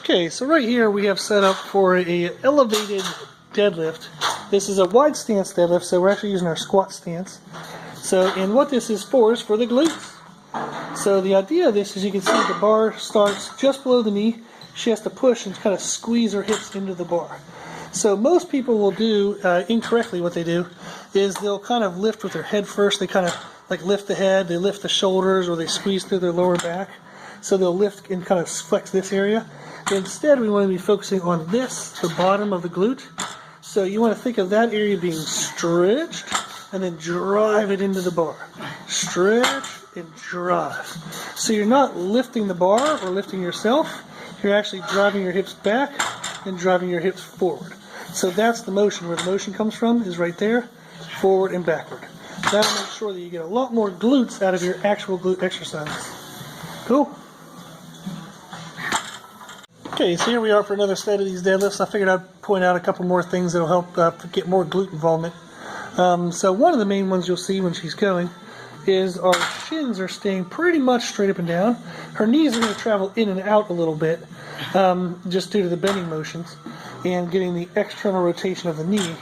Okay, so right here we have set up for a elevated deadlift. This is a wide stance deadlift, so we're actually using our squat stance. So, and what this is for the glutes. So the idea of this is you can see the bar starts just below the knee. She has to push and kind of squeeze her hips into the bar. So most people will do incorrectly. What they do is they'll kind of lift with their head first. They kind of like lift the head, they lift the shoulders, or they squeeze through their lower back. So they'll lift and kind of flex this area. Instead, we want to be focusing on this, the bottom of the glute. So you want to think of that area being stretched and then drive it into the bar. Stretch and drive. So you're not lifting the bar or lifting yourself. You're actually driving your hips back and driving your hips forward. So that's the motion. Where the motion comes from is right there, forward and backward. That'll make sure that you get a lot more glutes out of your actual glute exercise. Cool? Okay, so here we are for another set of these deadlifts. I figured I'd point out a couple more things that'll help get more glute involvement. So one of the main ones you'll see when she's going is our shins are staying pretty much straight up and down. Her knees are going to travel in and out a little bit, just due to the bending motions and getting the external rotation of the knee.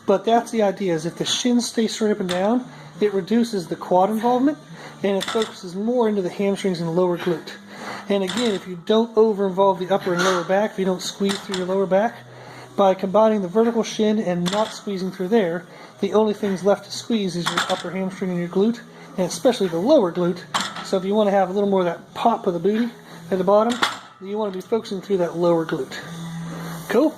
But that's the idea, is if the shins stay straight up and down, it reduces the quad involvement and it focuses more into the hamstrings and lower glute. And again, if you don't over-involve the upper and lower back, if you don't squeeze through your lower back, by combining the vertical shin and not squeezing through there, the only things left to squeeze is your upper hamstring and your glute, and especially the lower glute. So if you want to have a little more of that pop of the booty at the bottom, you want to be focusing through that lower glute. Cool?